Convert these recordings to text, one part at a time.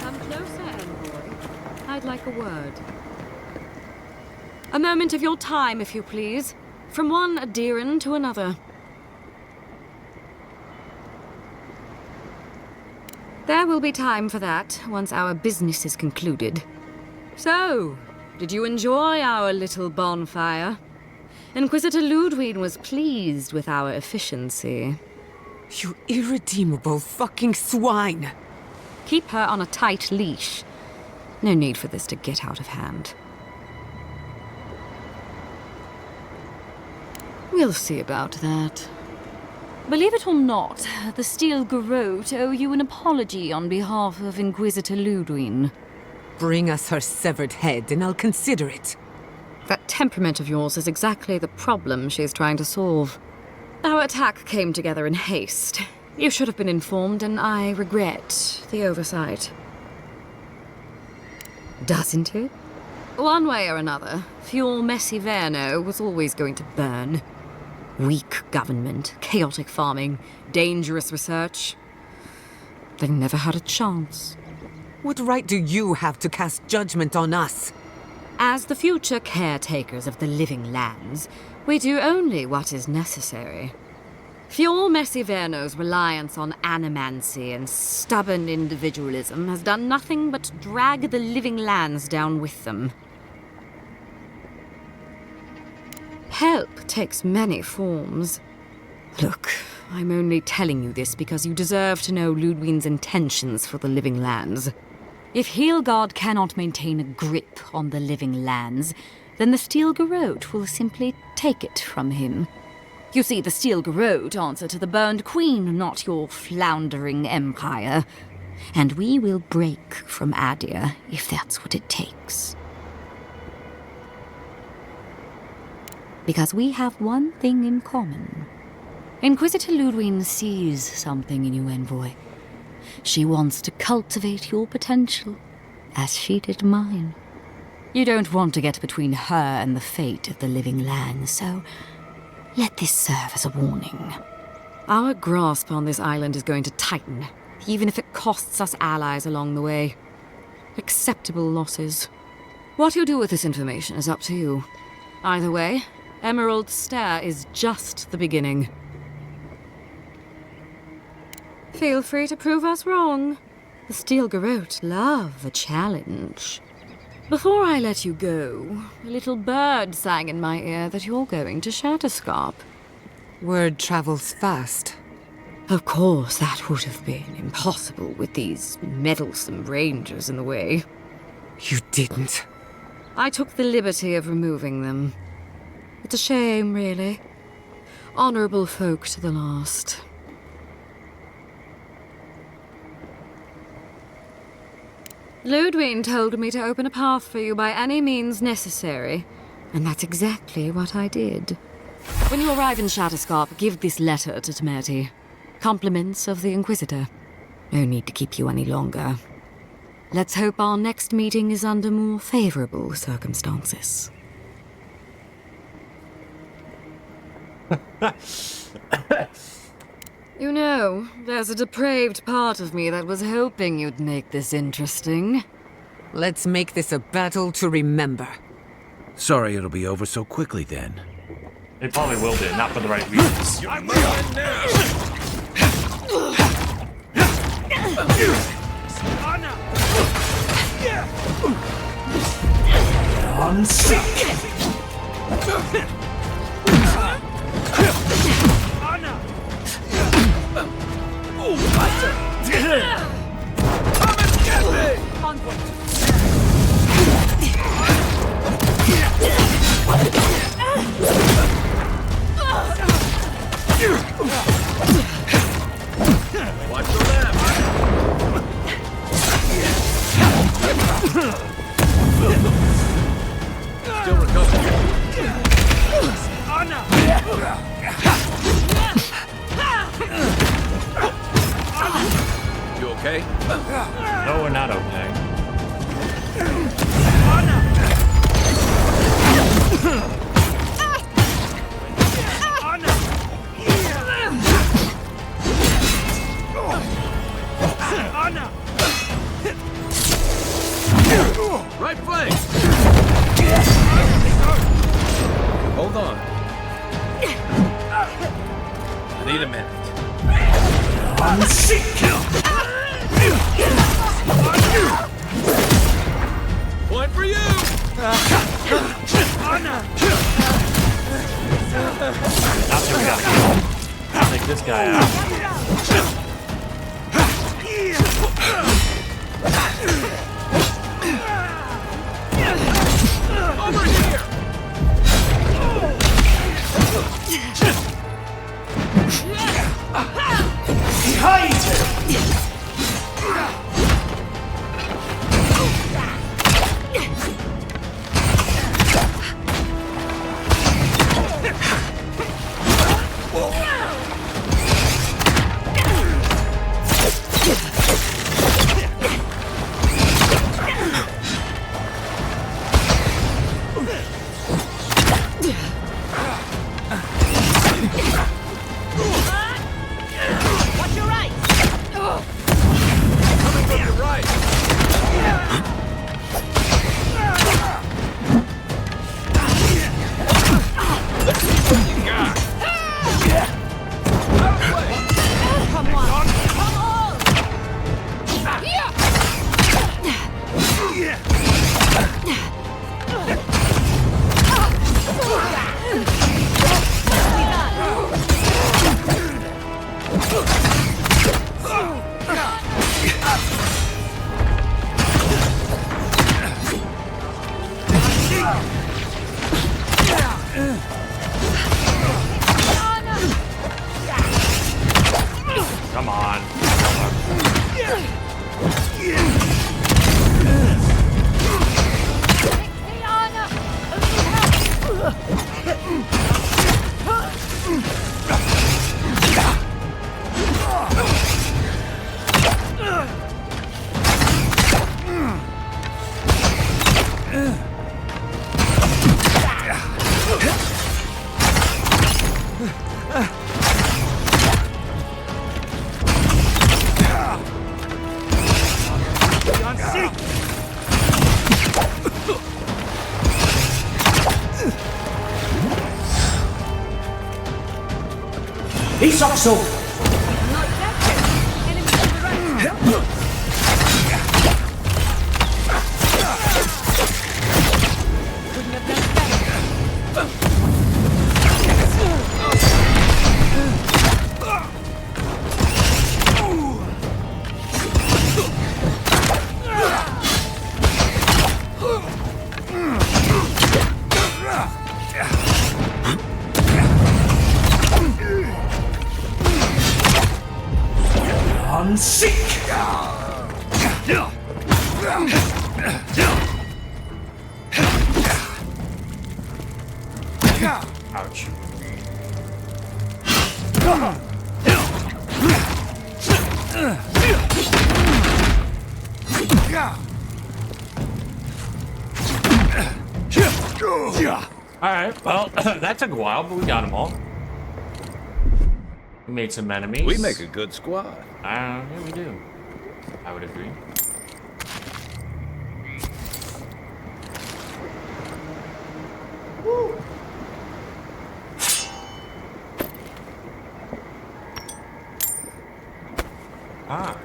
Come closer, envoy. I'd like a word. A moment of your time, if you please. From one Adiran to another. There will be time for that once our business is concluded. So, did you enjoy our little bonfire? Inquisitor Ludwig was pleased with our efficiency. You irredeemable fucking swine! Keep her on a tight leash. No need for this to get out of hand. We'll see about that. Believe it or not, the Steel Garrote owe you an apology on behalf of Inquisitor Ludwig. Bring us her severed head and I'll consider it. That temperament of yours is exactly the problem she's trying to solve. Our attack came together in haste. You should have been informed, and I regret the oversight. Doesn't it? One way or another, Fuel Messiverno was always going to burn. Weak government, chaotic farming, dangerous research. They never had a chance. What right do you have to cast judgment on us? As the future caretakers of the living lands, we do only what is necessary. Fior Messiverno's reliance on animancy and stubborn individualism has done nothing but drag the living lands down with them. Help takes many forms. Look, I'm only telling you this because you deserve to know Ludwig's intentions for the living lands. If Heelgard cannot maintain a grip on the living lands, then the Steel Garrote will simply take it from him. You see, the Steel Garrote answer to the Burned Queen, not your floundering empire. And we will break from Adir if that's what it takes. Because we have one thing in common. Inquisitor Ludwig sees something in you, envoy. She wants to cultivate your potential, as she did mine. You don't want to get between her and the fate of the living land, so let this serve as a warning. Our grasp on this island is going to tighten, even if it costs us allies along the way. Acceptable losses. What you do with this information is up to you. Either way, Emerald Stair is just the beginning. Feel free to prove us wrong. The Steel Garrote love a challenge. Before I let you go, a little bird sang in my ear that you're going to Shatterscarp. Word travels fast. Of course, that would have been impossible with these meddlesome rangers in the way. You didn't. I took the liberty of removing them. It's a shame, really. Honorable folk to the last. Ludwig told me to open a path for you by any means necessary, and that's exactly what I did. When you arrive in Shatterscarp, give this letter to Temerity. Compliments of the Inquisitor. No need to keep you any longer. Let's hope our next meeting is under more favorable circumstances. You know, there's a depraved part of me that was hoping you'd make this interesting. Let's make this a battle to remember. Sorry it'll be over so quickly then. It probably will be, not for the right reasons. I'm leaving now! On sick! Watch the left! Still recovering. You okay? No, we're not okay. Hold on. I need a minute. One for you! After we got take this guy out. Over here! Behind him! Watch your right! Coming from your right! Let's see what you got! Out of the way! Come on! Come on! Come on. He's so. Ouch. Alright, well, that took a while, but we got them all. We made some enemies. We make a good squad. Yeah, we do. I would agree. Ah.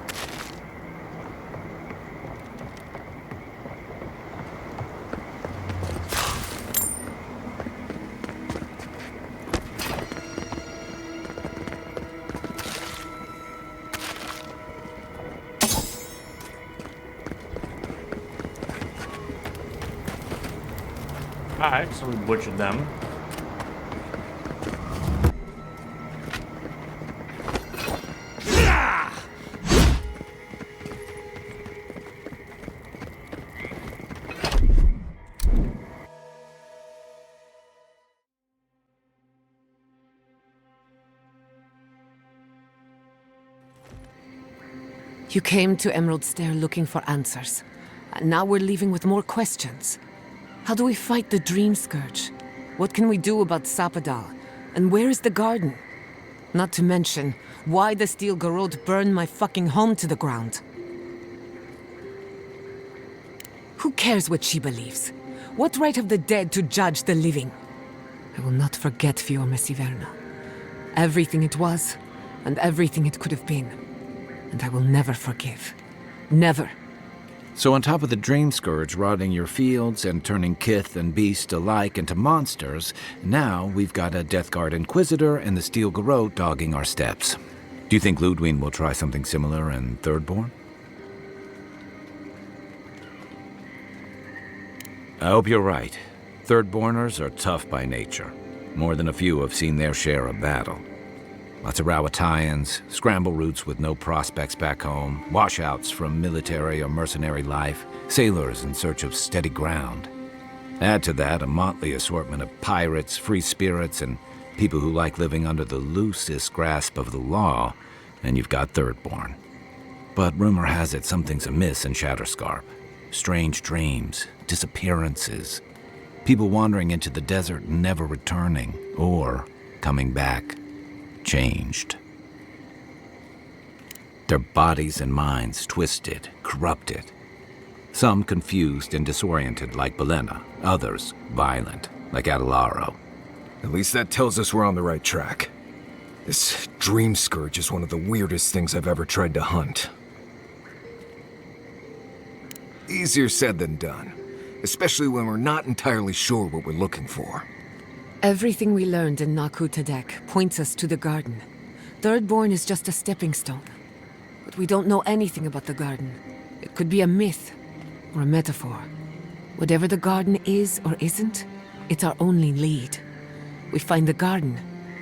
Alright, so we butchered them. You came to Emerald Stair looking for answers. And now we're leaving with more questions. How do we fight the Dream Scourge? What can we do about Sapadal? And where is the garden? Not to mention, why the Steel Garrod burned my fucking home to the ground. Who cares what she believes? What right have the dead to judge the living? I will not forget Fiorma Siverna. Everything it was, and everything it could have been. And I will never forgive. Never. So on top of the Dream Scourge rotting your fields and turning kith and beast alike into monsters, now we've got a Death Guard Inquisitor and the Steel Garrote dogging our steps. Do you think Ludwig will try something similar in Thirdborn? I hope you're right. Thirdborners are tough by nature. More than a few have seen their share of battle. Lots of Rawatayans, scramble routes with no prospects back home, washouts from military or mercenary life, sailors in search of steady ground. Add to that a motley assortment of pirates, free spirits, and people who like living under the loosest grasp of the law, and you've got Thirdborn. But rumor has it something's amiss in Shatterscarp. Strange dreams, disappearances, people wandering into the desert and never returning, or coming back. Changed. Their bodies and minds twisted, corrupted. Some confused and disoriented like Belena, others violent like Adelaro. At least that tells us we're on the right track. This Dream Scourge is one of the weirdest things I've ever tried to hunt. Easier said than done, especially when we're not entirely sure what we're looking for. Everything we learned in Naku Tadek points us to the garden. Thirdborn is just a stepping stone. But we don't know anything about the garden. It could be a myth or a metaphor. Whatever the garden is or isn't, it's our only lead. We find the garden,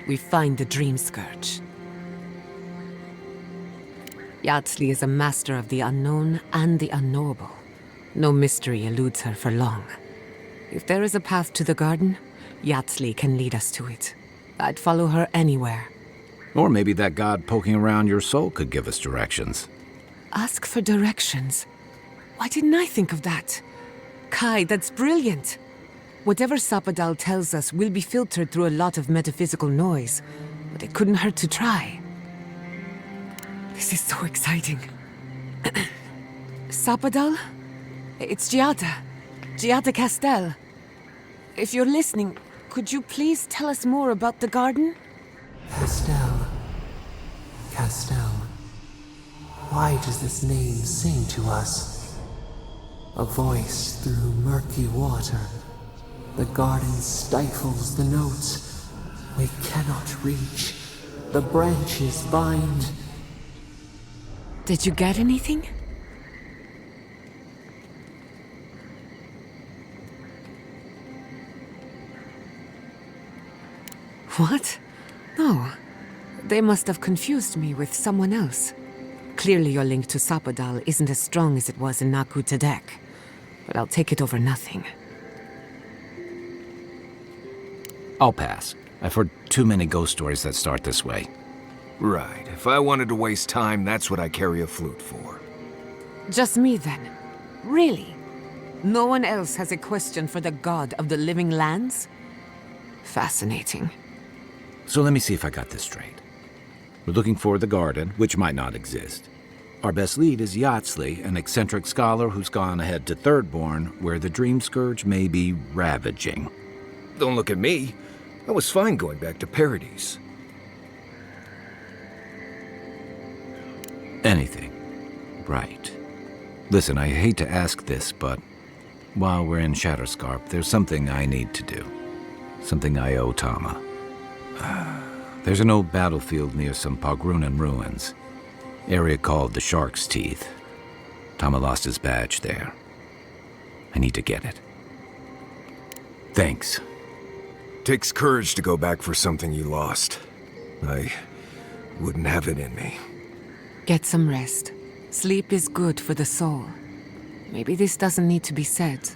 we find the Dream Scourge. Yatsli is a master of the unknown and the unknowable. No mystery eludes her for long. If there is a path to the garden, Yatsli can lead us to it. I'd follow her anywhere. Or maybe that god poking around your soul could give us directions. Ask for directions. Why didn't I think of that? Kai, that's brilliant. Whatever Sapadal tells us will be filtered through a lot of metaphysical noise, but it couldn't hurt to try. This is so exciting. Sapadal? It's Giada Castel. If you're listening, could you please tell us more about the garden? Castel. Why does this name sing to us? A voice through murky water. The garden stifles the notes. We cannot reach. The branches bind. Did you get anything? What? No. They must have confused me with someone else. Clearly your link to Sapadal isn't as strong as it was in Naku Tadek. But I'll take it over nothing. I'll pass. I've heard too many ghost stories that start this way. Right. If I wanted to waste time, that's what I carry a flute for. Just me then? Really? No one else has a question for the god of the living lands? Fascinating. So let me see if I got this straight. We're looking for the garden, which might not exist. Our best lead is Yatsli, an eccentric scholar who's gone ahead to Thirdborn, where the Dream Scourge may be ravaging. Don't look at me. I was fine going back to Paradise. Anything. Right. Listen, I hate to ask this, but while we're in Shatterscarp, there's something I need to do. Something I owe Tama. There's an old battlefield near some Pogrunan ruins. Area called the Shark's Teeth. Tama lost his badge there. I need to get it. Thanks. Takes courage to go back for something you lost. I wouldn't have it in me. Get some rest. Sleep is good for the soul. Maybe this doesn't need to be said,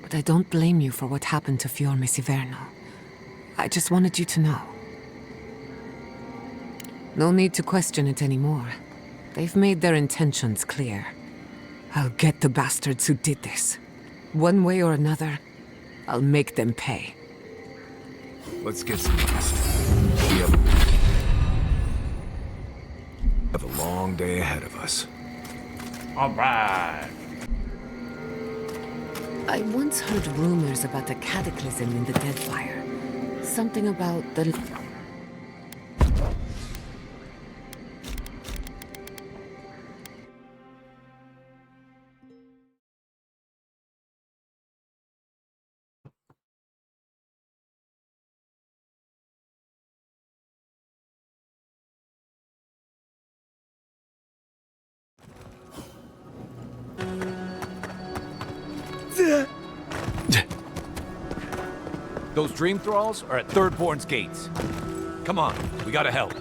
but I don't blame you for what happened to Fiorma Siverno. I just wanted you to know. No need to question it anymore. They've made their intentions clear. I'll get the bastards who did this. One way or another, I'll make them pay. Let's get some rest. We have a long day ahead of us. All right. I once heard rumors about a cataclysm in the Deadfire. Something about the... Those dream thralls are at Thirdborn's gates. Come on, we gotta help.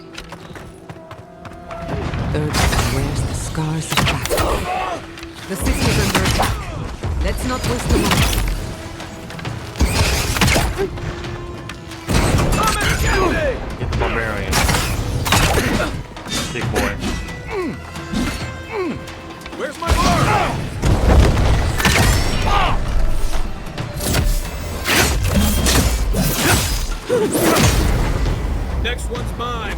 Third, where's the scars of battle? The city is under attack. Let's not waste a moment. Get the barbarian. Big boy. Where's my bar? Next one's mine.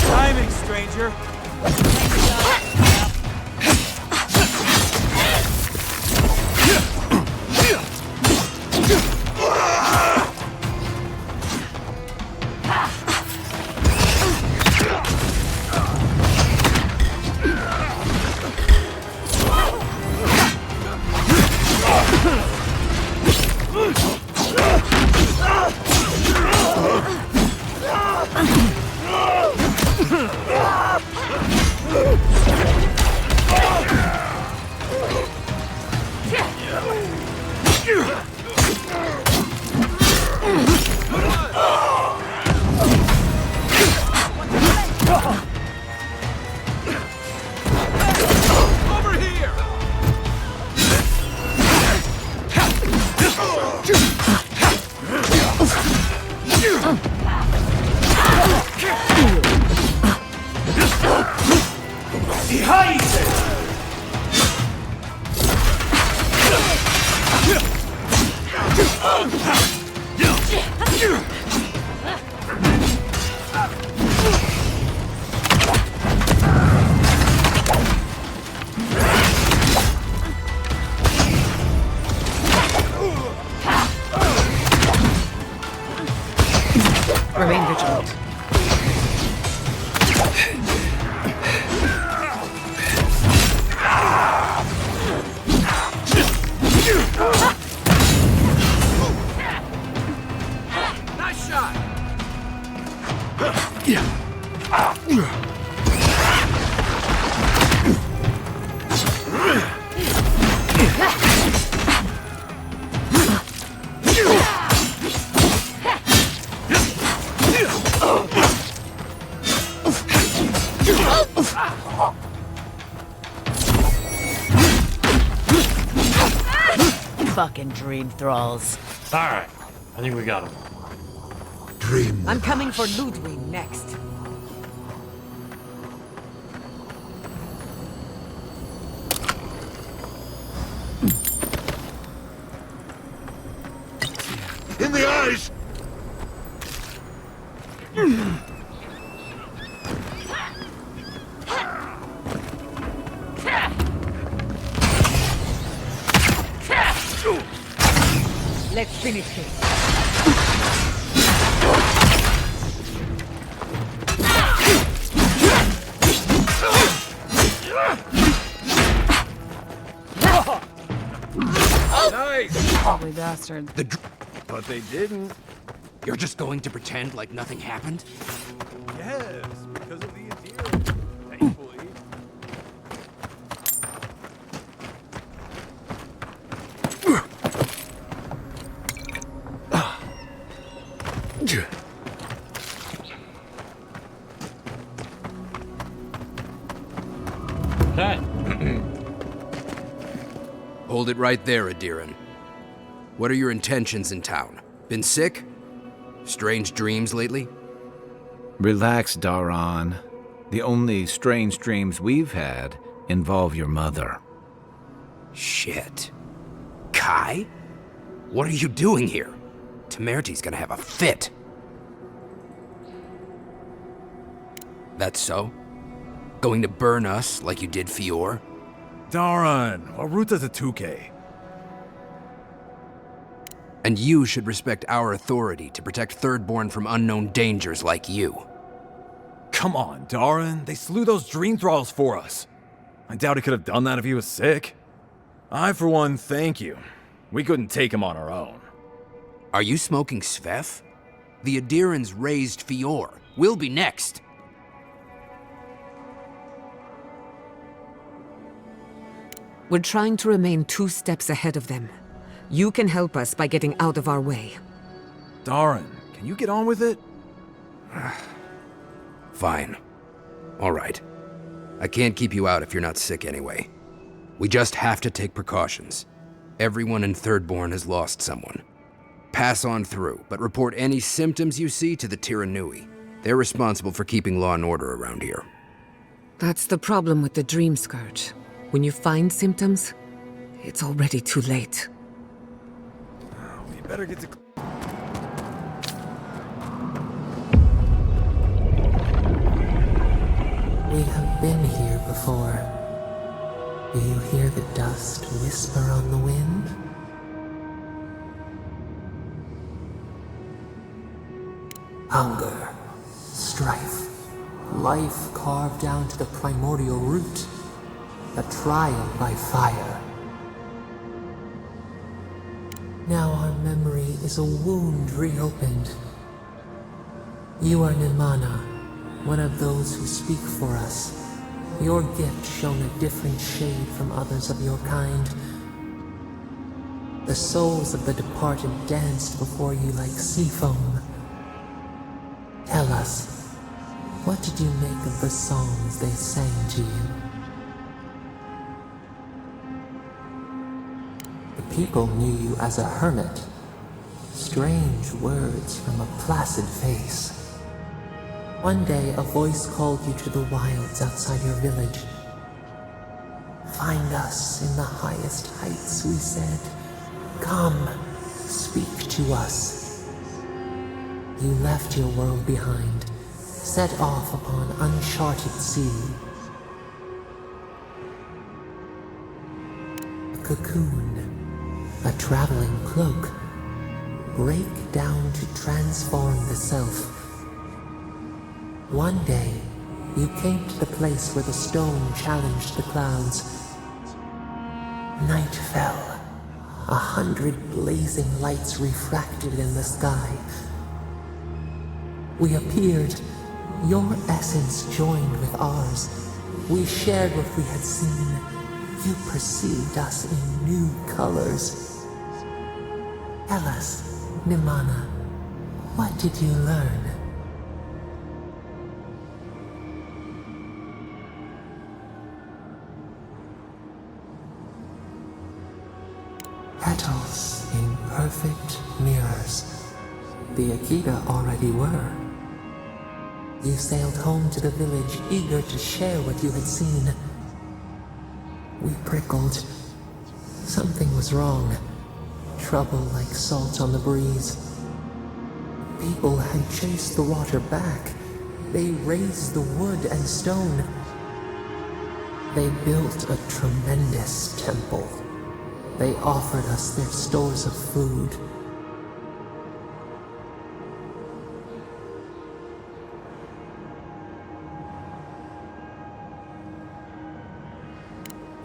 Timing, stranger. Remain vigilant. Nice shot. Fucking dream thralls. All right. I think we got him. I'm coming for Ludwig next. In the eyes! Let's finish this. Nice! Ugly bastard. But they didn't. You're just going to pretend like nothing happened? Yes, because of the endearment. Thankfully. Okay. Hold it right there, Adiran. What are your intentions in town? Been sick? Strange dreams lately? Relax, Daron. The only strange dreams we've had involve your mother. Shit. Kai? What are you doing here? Temerty's gonna have a fit. That's so? Going to burn us like you did Fior? Darn, what route does a 2K? And you should respect our authority to protect Thirdborn from unknown dangers like you. Come on, Darren. They slew those dream thralls for us. I doubt he could have done that if he was sick. I, for one, thank you. We couldn't take him on our own. Are you smoking Svef? The Adirans raised Fior. We'll be next. We're trying to remain 2 steps ahead of them. You can help us by getting out of our way. Darren, can you get on with it? Fine. All right. I can't keep you out if you're not sick anyway. We just have to take precautions. Everyone in Thirdborn has lost someone. Pass on through, but report any symptoms you see to the Tiranui. They're responsible for keeping law and order around here. That's the problem with the Dream Scourge. When you find symptoms, it's already too late. We better get to... We have been here before. Do you hear the dust whisper on the wind? Hunger, strife, life carved down to the primordial root, a trial by fire. Now our memory is a wound reopened. You are Nimana, one of those who speak for us. Your gift shone a different shade from others of your kind. The souls of the departed danced before you like sea foam. Tell us, what did you make of the songs they sang to you? The people knew you as a hermit. Strange words from a placid face. One day, a voice called you to the wilds outside your village. Find us in the highest heights, we said. Come, speak to us. You left your world behind, set off upon uncharted sea. A cocoon, a traveling cloak, break down to transform the self. One day, you came to the place where the stone challenged the clouds. Night fell. 100 blazing lights refracted in the sky. We appeared. Your essence joined with ours. We shared what we had seen. You perceived us in new colors. Tell us, Nimana, what did you learn? Petals in perfect mirrors. The Akita already were. You sailed home to the village, eager to share what you had seen. We prickled. Something was wrong. Trouble like salt on the breeze. People had chased the water back. They raised the wood and stone. They built a tremendous temple. They offered us their stores of food.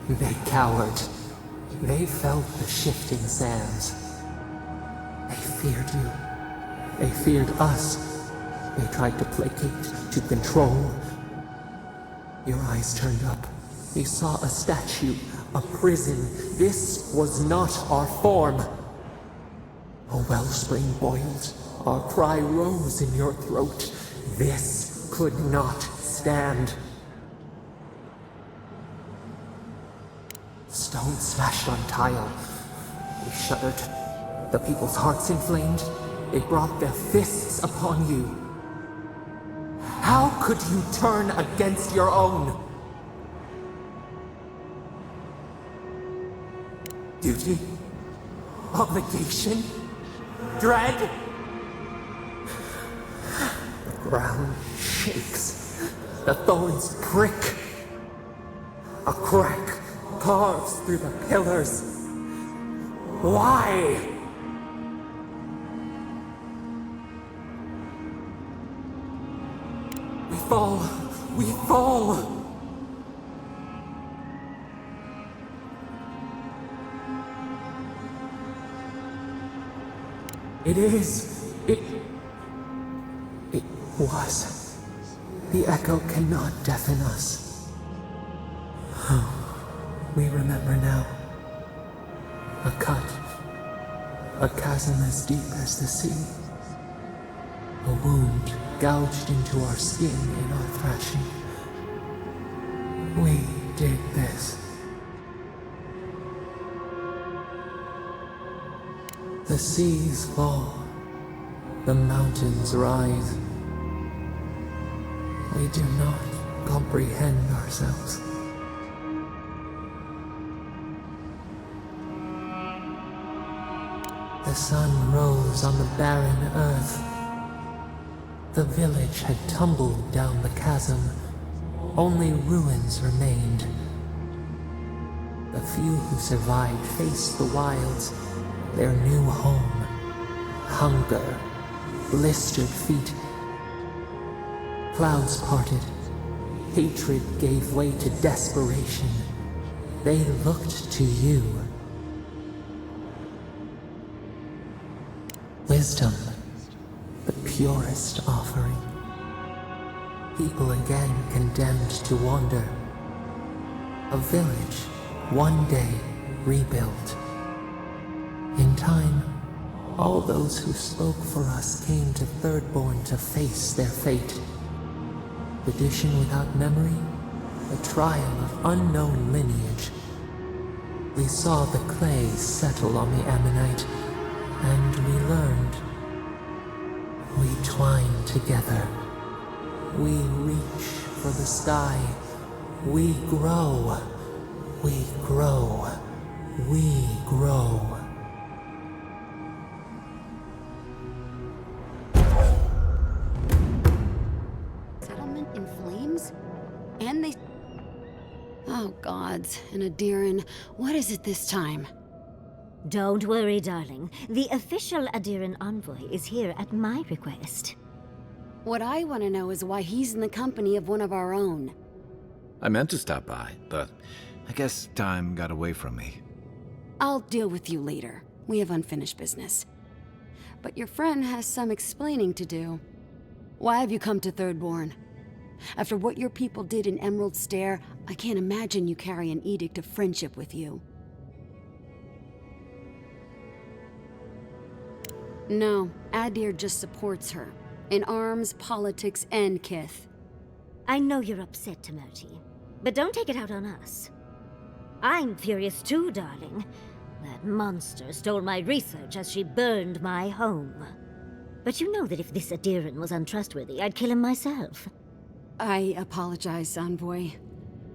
They cowered. They felt the shifting sands. They feared you. They feared us. They tried to placate, to control. Your eyes turned up. You saw a statue, a prison. This was not our form. A wellspring boiled. Our cry rose in your throat. This could not stand. Stone smashed on tile. We shuddered. The people's hearts inflamed. They brought their fists upon you. How could you turn against your own? Duty? Obligation? Dread? The ground shakes. The thorns prick. A crack carves through the pillars. Why? We fall. We fall. It is. It was. The echo cannot deafen us. We remember now. A cut. A chasm as deep as the sea. A wound gouged into our skin in our thrashing. We did this. The seas fall. The mountains rise. We do not comprehend ourselves. The sun rose on the barren earth. The village had tumbled down the chasm. Only ruins remained. The few who survived faced the wilds, their new home. Hunger, blistered feet. Clouds parted. Hatred gave way to desperation. They looked to you. Wisdom, the purest offering. People again condemned to wander. A village, one day rebuilt. In time, all those who spoke for us came to Thirdborn to face their fate. Tradition without memory, a trial of unknown lineage. We saw the clay settle on the Ammonite, and we learned. We twine together. We reach for the sky. We grow. We grow. We grow. Settlement in flames? And they... Oh, gods. And Adiran, what is it this time? Don't worry, darling. The official Adiran envoy is here at my request. What I want to know is why he's in the company of one of our own. I meant to stop by, but I guess time got away from me. I'll deal with you later. We have unfinished business. But your friend has some explaining to do. Why have you come to Thirdborn? After what your people did in Emerald Stair, I can't imagine you carry an edict of friendship with you. No, Adir just supports her. In arms, politics, and kith. I know you're upset, Timoti, but don't take it out on us. I'm furious too, darling. That monster stole my research as she burned my home. But you know that if this Adiran was untrustworthy, I'd kill him myself. I apologize, Envoy.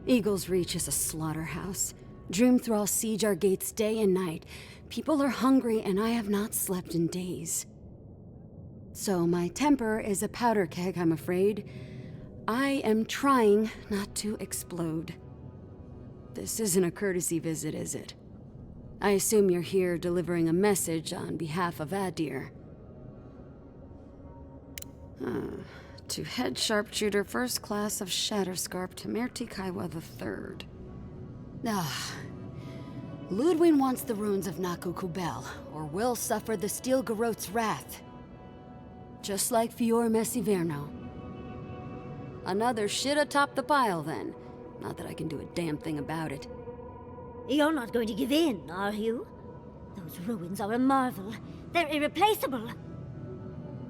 Eagle's Reach is a slaughterhouse. Dreamthralls siege our gates day and night. People are hungry, and I have not slept in days. So my temper is a powder keg, I'm afraid. I am trying not to explode. This isn't a courtesy visit, is it? I assume you're here delivering a message on behalf of Adir. To Head Sharpshooter, First Class of Shatterscarp, Temerti Kaiwa III. Ludwig wants the ruins of Naku Kubel, or will suffer the Steel Garot's wrath. Just like Fior Messiverno. Another shit atop the pile, then. Not that I can do a damn thing about it. You're not going to give in, are you? Those ruins are a marvel. They're irreplaceable.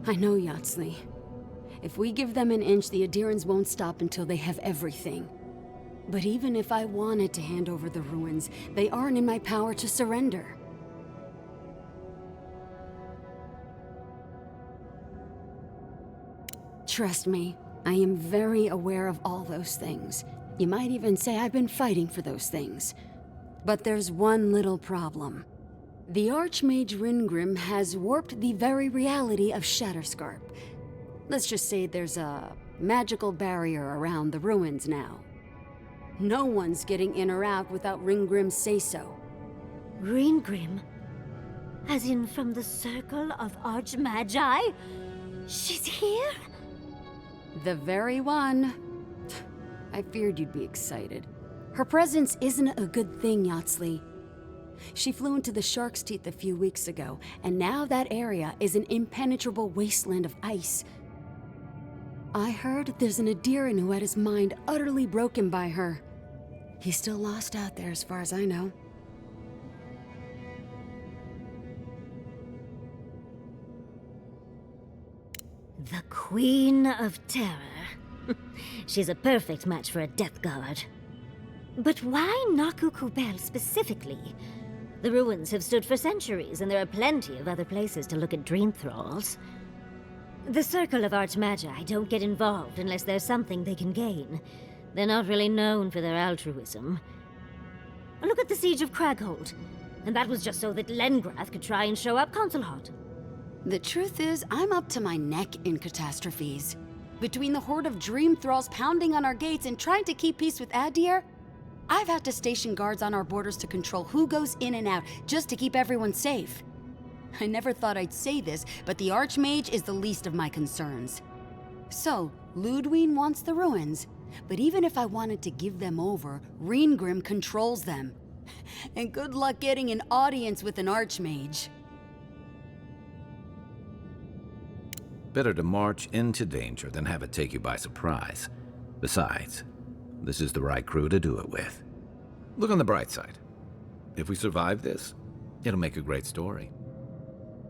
I know, Yatsley. If we give them an inch, the Adirans won't stop until they have everything. But even if I wanted to hand over the ruins, they aren't in my power to surrender. Trust me, I am very aware of all those things. You might even say I've been fighting for those things. But there's one little problem. The Archmage Ringrim has warped the very reality of Shatterscarp. Let's just say there's a magical barrier around the ruins now. No one's getting in or out without Ringgrim's say-so. Ringrim? As in from the Circle of Archmagi? She's here? The very one. I feared you'd be excited. Her presence isn't a good thing, Yatsley. She flew into the Shark's Teeth a few weeks ago, and now that area is an impenetrable wasteland of ice. I heard there's an Adiran who had his mind utterly broken by her. He's still lost out there as far as I know. The Queen of Terror. She's a perfect match for a Death Guard. But why Nakukubel specifically? The ruins have stood for centuries, and there are plenty of other places to look at dream thralls. The Circle of Archmagi don't get involved unless there's something they can gain. They're not really known for their altruism. Look at the Siege of Craghold. And that was just so that Lengrath could try and show up Consulhot. The truth is, I'm up to my neck in catastrophes. Between the horde of dream thralls pounding on our gates and trying to keep peace with Adir, I've had to station guards on our borders to control who goes in and out, just to keep everyone safe. I never thought I'd say this, but the Archmage is the least of my concerns. So, Ludwine wants the ruins, but even if I wanted to give them over, Ringrim controls them. And good luck getting an audience with an Archmage. Better to march into danger than have it take you by surprise. Besides, this is the right crew to do it with. Look on the bright side. If we survive this, it'll make a great story.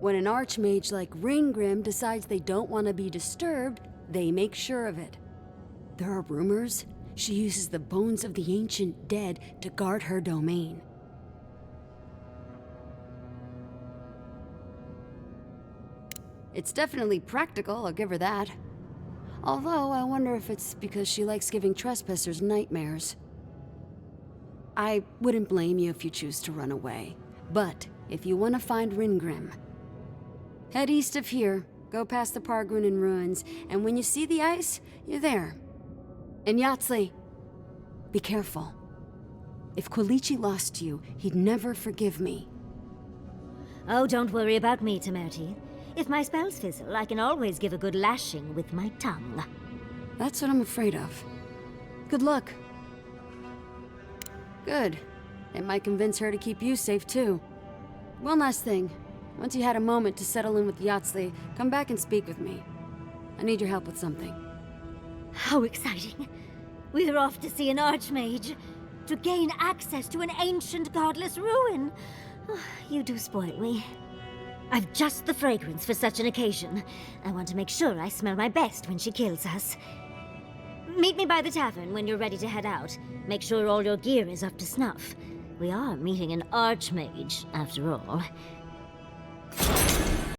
When an Archmage like Ringgrim decides they don't want to be disturbed, they make sure of it. There are rumors she uses the bones of the ancient dead to guard her domain. It's definitely practical, I'll give her that. Although, I wonder if it's because she likes giving trespassers nightmares. I wouldn't blame you if you choose to run away. But, if you want to find Ringrim, head east of here, go past the Pargunan ruins, and when you see the ice, you're there. And Yatsley, be careful. If Quilichi lost you, he'd never forgive me. Oh, don't worry about me, Temerti. If my spells fizzle, I can always give a good lashing with my tongue. That's what I'm afraid of. Good luck. Good. It might convince her to keep you safe, too. One last thing. Once you had a moment to settle in with Yatsley, come back and speak with me. I need your help with something. How exciting. We're off to see an Archmage. To gain access to an ancient godless ruin. You do spoil me. I've just the fragrance for such an occasion. I want to make sure I smell my best when she kills us. Meet me by the tavern when you're ready to head out. Make sure all your gear is up to snuff. We are meeting an Archmage, after all.